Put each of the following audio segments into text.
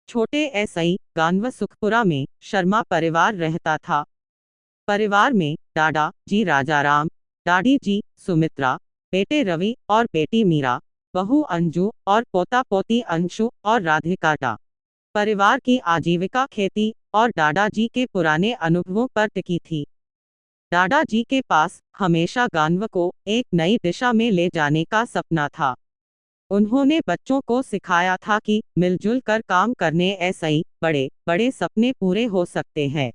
छोटे एसआई गांव सुखपुरा में शर्मा परिवार रहता था। परिवार में दादा जी राजाराम, दादी जी सुमित्रा, बेटे रवि और बेटी मीरा, बहू अंजू और पोता पोती अंशु और राधिका था। परिवार की आजीविका खेती और दादाजी के पुराने अनुभवों पर टिकी थी। दादाजी के पास हमेशा गांव को एक नई दिशा में ले जाने का सपना था। उन्होंने बच्चों को सिखाया था कि मिलजुल कर काम करने ऐसे ही बड़े बड़े सपने पूरे हो सकते हैं।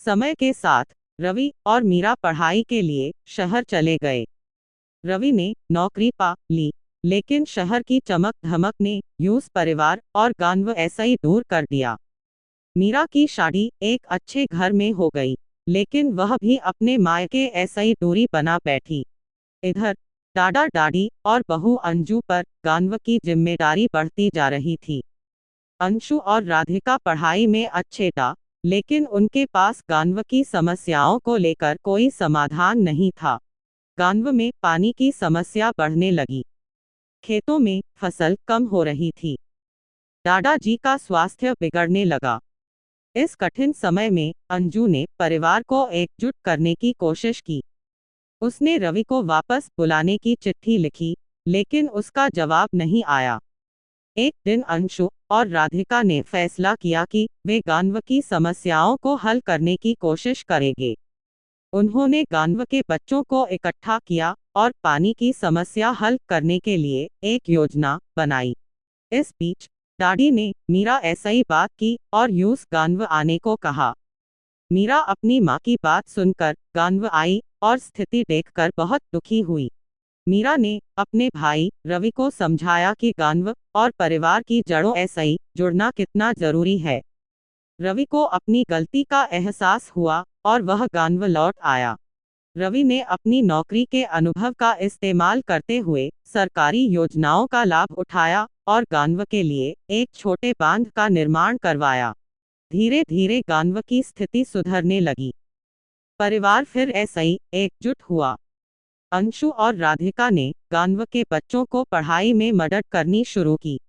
समय के साथ रवि और मीरा पढ़ाई के लिए शहर चले गए। रवि ने नौकरी पा ली, लेकिन शहर की चमक धमक ने यूस परिवार और गांव ऐसा ही दूर कर दिया। मीरा की शादी एक अच्छे घर में हो गई, लेकिन वह भी अपने मायके ऐसा ही दूरी बना बैठी। इधर दादा दादी और बहू अंजू पर गांव की जिम्मेदारी बढ़ती जा रही थी। अंशु और राधिका पढ़ाई में अच्छे था, लेकिन उनके पास गांव की समस्याओं को लेकर कोई समाधान नहीं था। गांव में पानी की समस्या बढ़ने लगी, खेतों में फसल कम हो रही थी, दादाजी का स्वास्थ्य बिगड़ने लगा। इस कठिन समय में अंजू ने परिवार को एकजुट करने की कोशिश की। उसने रवि को वापस बुलाने की चिट्ठी लिखी, लेकिन उसका जवाब नहीं आया। एक दिन अंशु और राधिका ने फैसला किया कि वे गांव की समस्याओं को हल करने की कोशिश करेंगे। उन्होंने गांव के बच्चों को इकट्ठा किया और पानी की समस्या हल करने के लिए एक योजना बनाई। इस बीच दादी ने मीरा ऐसा ही बात की और यूस गांव आने को कहा। मीरा अपनी माँ की बात सुनकर गांव आई और स्थिति देखकर बहुत दुखी हुई। मीरा ने अपने भाई रवि को समझाया कि गांव और परिवार की जड़ों ऐसा ही जुड़ना कितना जरूरी है। रवि को अपनी गलती का एहसास हुआ और वह गांव लौट आया। रवि ने अपनी नौकरी के अनुभव का इस्तेमाल करते हुए सरकारी योजनाओं का लाभ उठाया और गांव के लिए एक छोटे बांध का निर्माण करवाया। धीरे धीरे गांव की स्थिति सुधरने लगी। परिवार फिर ऐसा ही एकजुट हुआ। अंशु और राधिका ने गांव के बच्चों को पढ़ाई में मदद करनी शुरू की।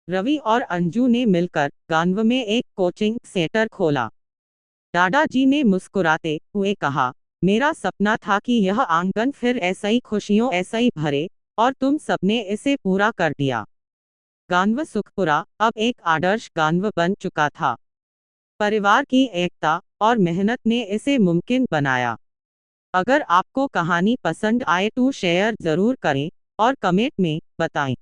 रवि और अंजू ने मिलकर गांव में एक कोचिंग सेंटर खोला। दादाजी ने मुस्कुराते हुए कहा, मेरा सपना था कि यह आंगन फिर ऐसा ही खुशियों ऐसा ही भरे, और तुम सबने इसे पूरा कर दिया। गांव सुखपुरा अब एक आदर्श गांव बन चुका था। परिवार की एकता और मेहनत ने इसे मुमकिन बनाया। अगर आपको कहानी पसंद आए तो शेयर जरूर करें और कमेंट में बताएं।